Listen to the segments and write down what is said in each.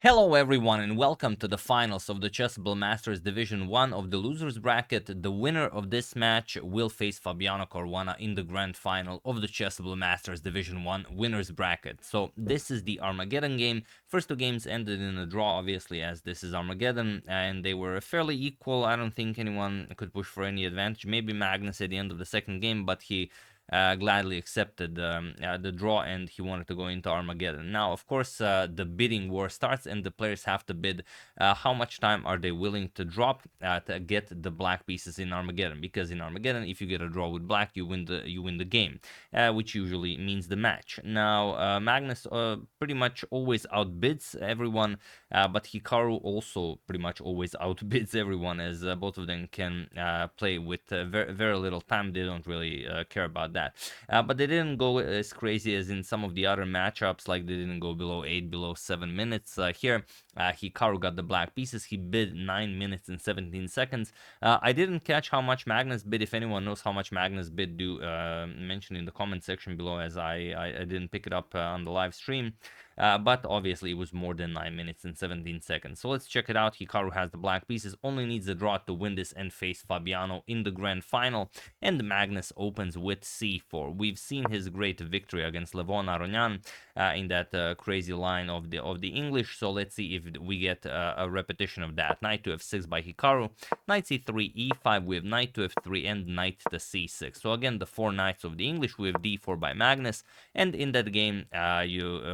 Hello everyone and welcome to the finals of the Chessable Masters Division 1 of the losers bracket. The winner of this match will face Fabiano Caruana in the grand final of the Chessable Masters Division 1 winners bracket. So this is the Armageddon game. First two games ended in a draw, obviously, as this is Armageddon, and they were fairly equal. I don't think anyone could push for any advantage. Maybe Magnus at the end of the second game, but he gladly accepted the draw and he wanted to go into Armageddon. Now, of course, the bidding war starts and the players have to bid how much time are they willing to drop to get the black pieces in Armageddon. Because in Armageddon, if you get a draw with black, you win the game, which usually means the match. Now, Magnus pretty much always outbids everyone, but Hikaru also pretty much always outbids everyone, as both of them can play with very little time. They don't really care about that. But they didn't go as crazy as in some of the other matchups, like they didn't go below 8, below 7 minutes. Here, Hikaru got the black pieces. He bid 9 minutes and 17 seconds. I didn't catch how much Magnus bid. If anyone knows how much Magnus bid, do mention in the comment section below, as I didn't pick it up on the live stream. But obviously it was more than 9 minutes and 17 seconds. So let's check it out. Hikaru has the black pieces, only needs a draw to win this and face Fabiano in the grand final. And Magnus opens with c4. We've seen his great victory against Levon Aronian in that crazy line of the English. So let's see if we get a repetition of that. Knight to f6 by Hikaru, knight c3, e5 with knight to f3, and knight to c6. So again, the 4 knights of the English with d4 by Magnus. And in that game,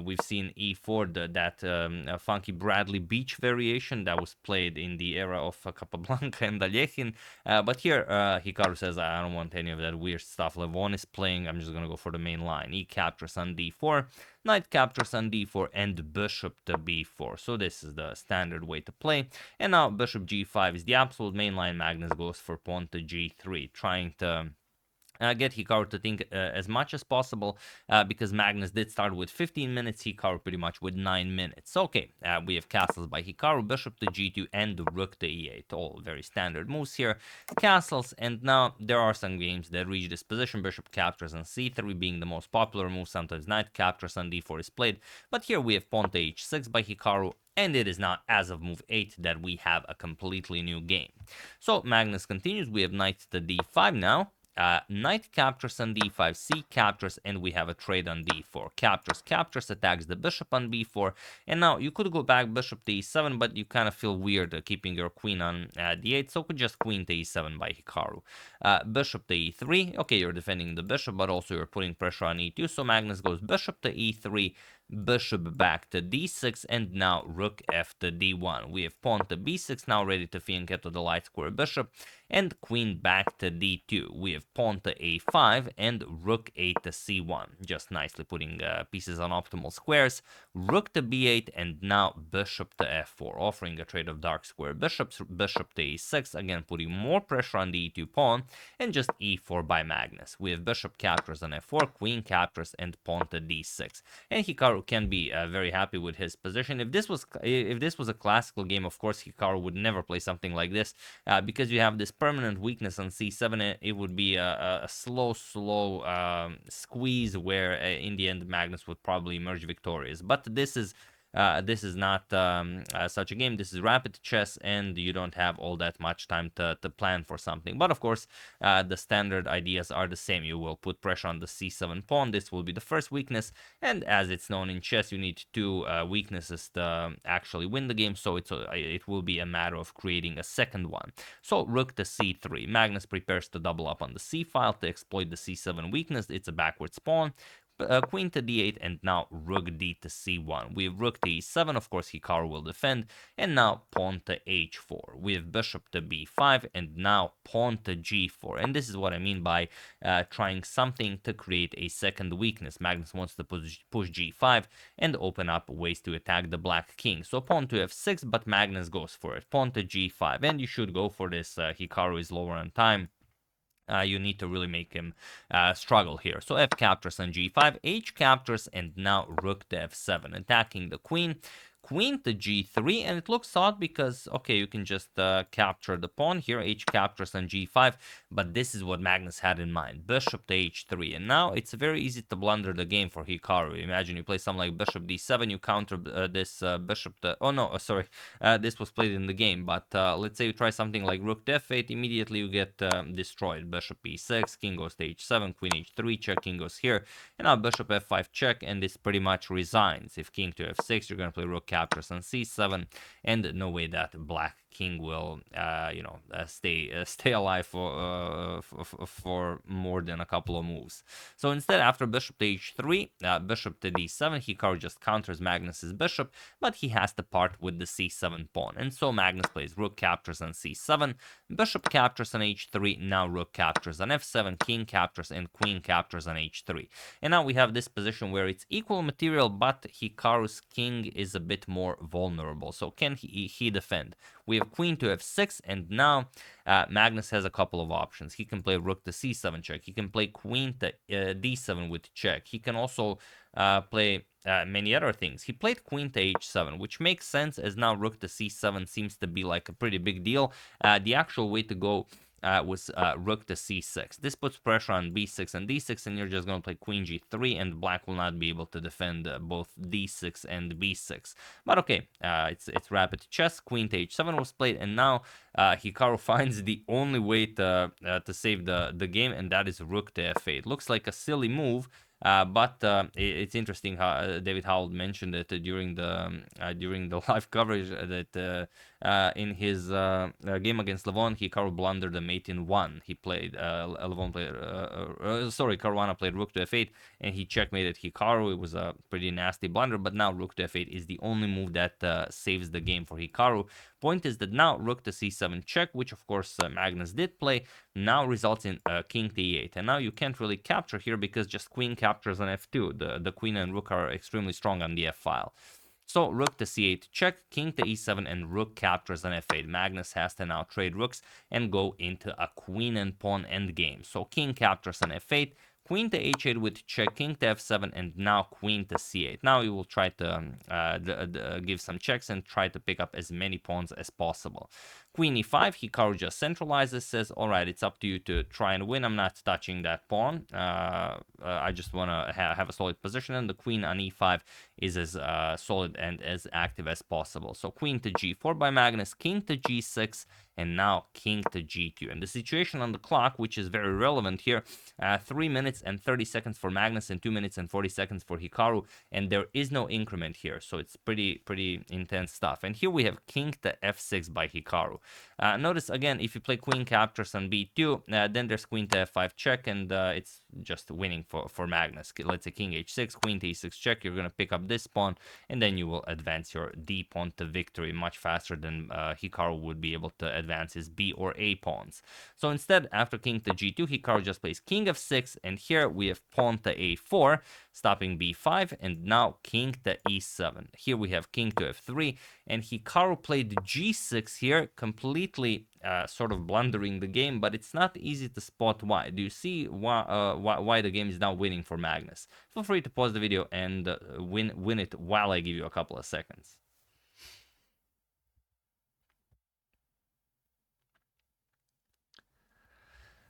we've seen e4, that funky Bradley Beach variation that was played in the era of Capablanca and Alechin. But here, Hikaru says, I don't want any of that weird stuff Levon is playing. I'm just going to go for the main line. E captures on d4, knight captures on d4, and bishop to b4. So this is the standard way to play. And now bishop g5 is the absolute main line. Magnus goes for pawn to g3, trying to get Hikaru to think as much as possible, because Magnus did start with 15 minutes, Hikaru pretty much with 9 minutes. Okay, we have castles by Hikaru, bishop to g2, and rook to e8. All very standard moves here. Castles, and now there are some games that reach this position. Bishop captures on c3 being the most popular move. Sometimes knight captures on d4 is played. But here we have pawn to h6 by Hikaru, and it is not as of move 8 that we have a completely new game. So Magnus continues. We have knight to d5 now. Knight captures on d5, c captures, and we have a trade on d4. Captures, attacks the bishop on b4, and now you could go back bishop to e7, but you kind of feel weird keeping your queen on d8, so could just queen to e7 by Hikaru. Bishop to e3, okay, you're defending the bishop, but also you're putting pressure on e2, so Magnus goes bishop to e3, bishop back to d6, and now rook f to d1. We have pawn to b6 now, ready to fianchetto the light square bishop, and queen back to d2. We have pawn to a5 and rook 8 to c1, just nicely putting pieces on optimal squares. Rook to b8, and now bishop to f4, offering a trade of dark square bishops. Bishop to e6, again putting more pressure on the e2 pawn, and just e4 by Magnus. We have bishop captures on f4, queen captures, and pawn to d6. And Hikaru can be very happy with his position. If this was a classical game, of course Hikaru would never play something like this, because you have this permanent weakness on c7. It would be a slow squeeze where in the end Magnus would probably emerge victorious. But this is not such a game. This is rapid chess, and you don't have all that much time to plan for something. But of course, the standard ideas are the same. You will put pressure on the c7 pawn. This will be the first weakness, and as it's known in chess, you need 2 weaknesses to actually win the game, so it will be a matter of creating a second one. So rook to c3. Magnus prepares to double up on the c file to exploit the c7 weakness. It's a backwards pawn. Queen to d8, and now rook d to c1. We have rook to e7, of course Hikaru will defend, and now pawn to h4. We have bishop to b5, and now pawn to g4. And this is what I mean by trying something to create a second weakness. Magnus wants to push g5 and open up ways to attack the black king. So pawn to f6, but Magnus goes for it. Pawn to g5, and you should go for this. Hikaru is lower on time. You need to really make him struggle here. So f captures on g5, h captures, and now rook to f7, attacking the queen. queen to g3, and it looks odd because, okay, you can just capture the pawn here, h captures on g5, but this is what Magnus had in mind, bishop to h3, and now it's very easy to blunder the game for Hikaru. Imagine you play something like bishop d7, you counter this bishop to, oh no, sorry, this was played in the game, but let's say you try something like rook to f8, immediately you get destroyed, bishop e6, king goes to h7, queen h3 check, king goes here, and now bishop f5 check, and this pretty much resigns. If king to f6, you're going to play rook captures on c7, and no way that black king will, stay alive for more than a couple of moves. So instead, after bishop to h3, bishop to d7, Hikaru just counters Magnus's bishop, but he has to part with the c7 pawn. And so Magnus plays rook captures on c7, bishop captures on h3, now rook captures on f7, king captures, and queen captures on h3. And now we have this position where it's equal material, but Hikaru's king is a bit more vulnerable. So can he defend? We have queen to f6, and now Magnus has a couple of options. He can play rook to c7 check. He can play queen to d7 with check. He can also play many other things. He played queen to h7, which makes sense as now rook to c7 seems to be like a pretty big deal. The actual way to go was rook to c6. This puts pressure on b6 and d6, and you're just going to play queen g3, and black will not be able to defend both d6 and b6. But okay, it's rapid chess. Queen to h7 was played, and now Hikaru finds the only way to save the game, and that is rook to f8. Looks like a silly move, but it's interesting how David Howell mentioned it during the live coverage that in his game against Levon, Hikaru blundered a mate in 1. He played Levon played Caruana played rook to f8, and he checkmated Hikaru. It was a pretty nasty blunder, but now rook to f8 is the only move that saves the game for Hikaru. Point is that now rook to c7 check, which of course Magnus did play, now results in king to e8, and now you can't really capture here because just queen captures on f2. The queen and rook are extremely strong on the f file. So rook to c8 check, king to e7, and rook captures on f8. Magnus has to now trade rooks and go into a queen and pawn endgame. So king captures on f8, queen to h8 with check, king to f7, and now queen to c8. Now you will try to give some checks and try to pick up as many pawns as possible. Queen e5, Hikaru just centralizes, says, all right, it's up to you to try and win. I'm not touching that pawn. I just want to have a solid position, and the queen on e5 is as solid and as active as possible. So queen to g4 by Magnus, king to g6, and now king to g2. And the situation on the clock, which is very relevant here, 3 minutes and 30 seconds for Magnus and 2 minutes and 40 seconds for Hikaru, and there is no increment here, so it's pretty intense stuff. And here we have king to f6 by Hikaru. Notice again, if you play queen captures on b2, then there's queen to f5 check, and it's just winning for Magnus. Let's say king h6, queen to e6 check, you're going to pick up this pawn, and then you will advance your d pawn to victory much faster than Hikaru would be able to advance his b or a pawns. So instead, after king to g2, Hikaru just plays king f6, and here we have pawn to a4, stopping b5, and now king to e7. Here we have king to f3, and Hikaru played g6 here, completely sort of blundering the game, but it's not easy to spot why. Do you see why the game is now winning for Magnus? Feel free to pause the video and win it while I give you a couple of seconds.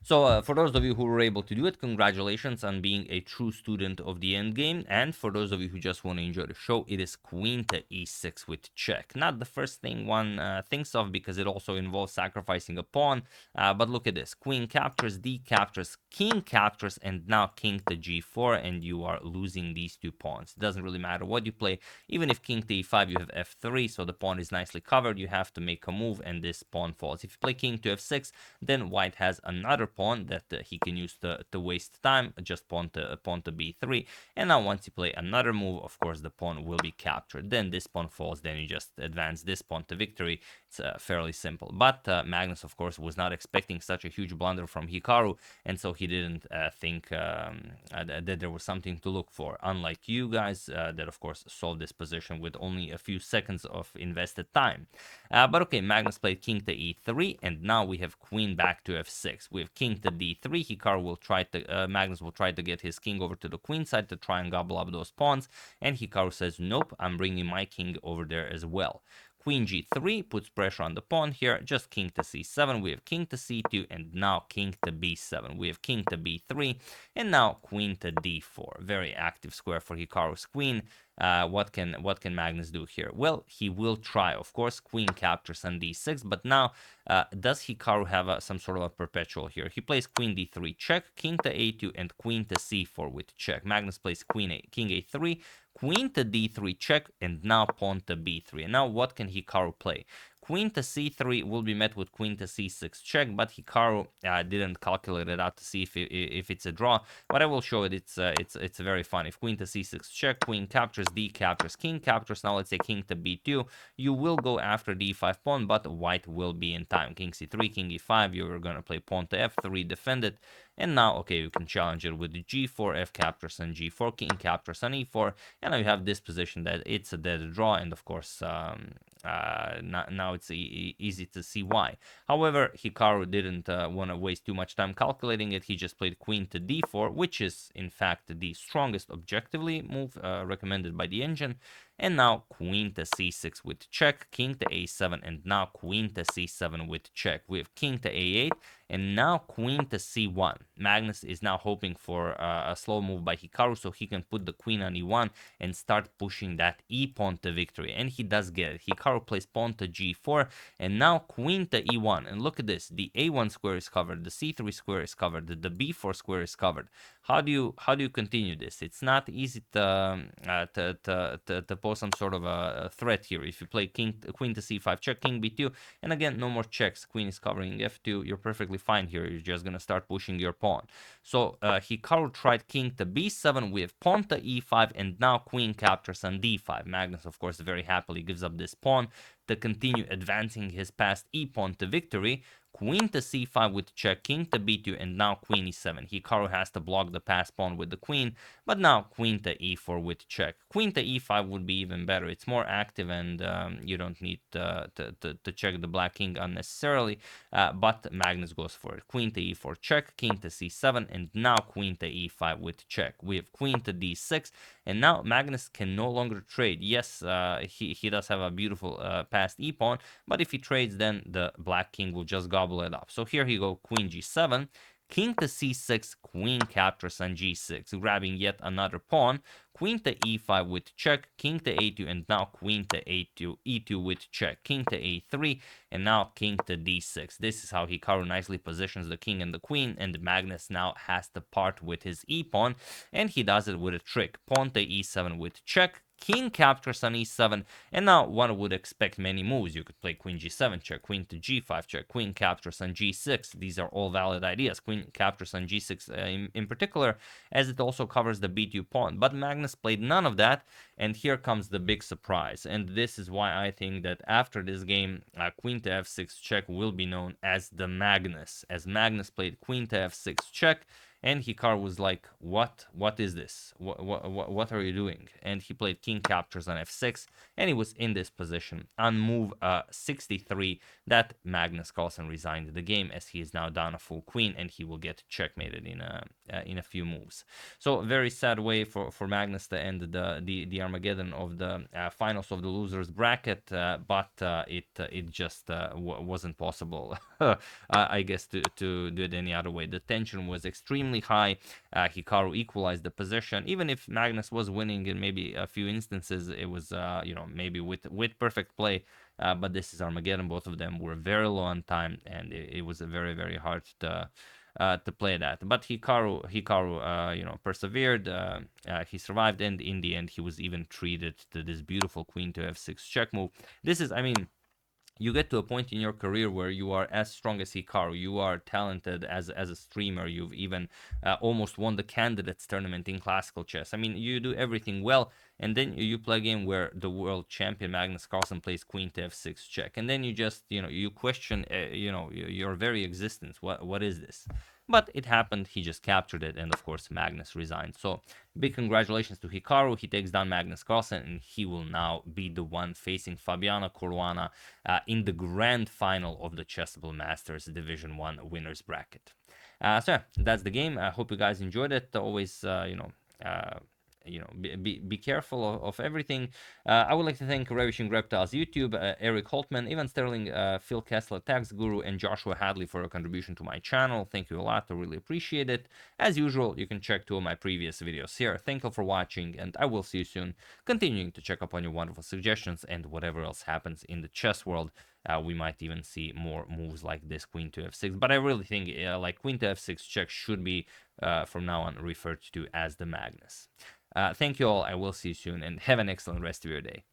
So for those of you who were able to do it, congratulations on being a true student of the endgame. And for those of you who just want to enjoy the show, it is queen to e6 with check. Not the first thing one thinks of, because it also involves sacrificing a pawn. But look at this. Queen captures, d captures, king captures, and now king to g4, and you are losing these two pawns. It doesn't really matter what you play. Even if king to e5, you have f3, so the pawn is nicely covered. You have to make a move, and this pawn falls. If you play king to f6, then white has another pawn that he can use to waste time, just pawn to b3, and now once you play another move, of course the pawn will be captured. Then this pawn falls, then you just advance this pawn to victory. It's fairly simple, but Magnus of course was not expecting such a huge blunder from Hikaru, and so he didn't think that there was something to look for, unlike you guys that of course solved this position with only a few seconds of invested time. But okay, Magnus played king to e3, and now we have queen back to f6. We have king king to d3. Hikaru will try to, Magnus will try to get his king over to the queen side to try and gobble up those pawns, and Hikaru says, nope, I'm bringing my king over there as well. Queen g3 puts pressure on the pawn here, just king to c7, we have king to c2, and now king to b7. We have king to b3, and now queen to d4. Very active square for Hikaru's queen. What can Magnus do here? Well, he will try, of course. Queen captures on d6, but now does Hikaru have some sort of a perpetual here? He plays queen d3 check, king to a2, and queen to c4 with check. Magnus plays king a3, queen to d3 check, and now pawn to b3. And now what can Hikaru play? Queen to c3 will be met with queen to c6 check, but Hikaru didn't calculate it out to see if it's a draw. But I will show it. It's very fun. If queen to c6 check, queen captures, d captures, king captures. Now let's say king to b2. You will go after d5 pawn, but white will be in time. King c3, king e5. You're gonna play pawn to f3, defend it. And now, okay, you can challenge it with the g4, f captures on g4, king captures on e4, and now you have this position that it's a dead draw, and of course, now it's easy to see why. However, Hikaru didn't want to waste too much time calculating it. He just played queen to d4, which is, in fact, the strongest objectively move recommended by the engine. And now queen to c6 with check, king to a7, and now queen to c7 with check. We have king to a8, and now queen to c1. Magnus is now hoping for a slow move by Hikaru so he can put the queen on e1 and start pushing that e pawn to victory. And he does get it. Hikaru plays pawn to g4, and now queen to e1. And look at this. The a1 square is covered, the c3 square is covered, the b4 square is covered. How do you continue this? It's not easy to pose some sort of a threat here. If you play queen to c5 check, king b2, and again no more checks, queen is covering f2, you're perfectly fine here. You're just gonna start pushing your pawn. So Hikaru tried king to b7 with pawn to e5, and now queen captures on d5. Magnus, of course, very happily gives up this pawn to continue advancing his past e pawn to victory. Queen to c5 with check, king to b2, and now queen e7. Hikaru has to block the pass pawn with the queen, but now queen to e4 with check. Queen to e5 would be even better. It's more active, and you don't need to check the black king unnecessarily, but Magnus goes for it. Queen to e4 check, king to c7, and now queen to e5 with check. We have queen to d6, and now Magnus can no longer trade. Yes, he does have a beautiful passed e pawn, but if he trades, then the black king will just gobble it up. So here you go, queen g7, king to c6, queen captures on g6, grabbing yet another pawn. Queen to e5 with check, king to a2, and now queen to e2 with check, king to a3, and now king to d6. This is how Hikaru nicely positions the king and the queen, and Magnus now has to part with his e-pawn, and he does it with a trick. Pawn to e7 with check, king captures on e7, and now one would expect many moves. You could play queen g7 check, queen to g5 check, queen captures on g6. These are all valid ideas. Queen captures on g6 in particular, as it also covers the b2 pawn. But Magnus played none of that, and here comes the big surprise. And this is why I think that after this game, queen to f6 check will be known as the Magnus, as Magnus played queen to f6 check, and Hikaru was like, what is this? What are you doing? And he played king captures on f6, and he was in this position. On move 63, that Magnus Carlsen resigned the game, as he is now down a full queen, and he will get checkmated in a few moves. So very sad way for Magnus to end the Armageddon of the finals of the losers bracket, but it just wasn't possible, I guess, to do it any other way. The tension was extremely high. Hikaru equalized the position. Even if Magnus was winning in maybe a few instances, it was maybe with perfect play. But this is Armageddon. Both of them were very low on time, and it was very, very hard to play that. But Hikaru persevered. He survived, and in the end, he was even treated to this beautiful queen to f6 check move. This is, I mean, you get to a point in your career where you are as strong as Hikaru, you are talented as a streamer, you've even almost won the candidates tournament in classical chess. I mean, you do everything well, and then you play a game where the world champion Magnus Carlsen plays queen to f6 check, and then you just, you question, your very existence. What is this? But it happened, he just captured it, and of course Magnus resigned. So big congratulations to Hikaru. He takes down Magnus Carlsen, and he will now be the one facing Fabiano Caruana in the grand final of the Chessable Masters Division 1 winners bracket. So yeah, that's the game. I hope you guys enjoyed it. Always, be careful of everything. I would like to thank Ravishing Reptiles YouTube, Eric Holtman, Ivan Sterling, Phil Kessler, Tax Guru, and Joshua Hadley for your contribution to my channel. Thank you a lot. I really appreciate it. As usual, you can check 2 of my previous videos here. Thank you for watching, and I will see you soon. Continuing to check up on your wonderful suggestions and whatever else happens in the chess world. We might even see more moves like this Queen to f6. But I really think like Queen to f6 check should be from now on referred to as the Magnus. Thank you all. I will see you soon and have an excellent rest of your day.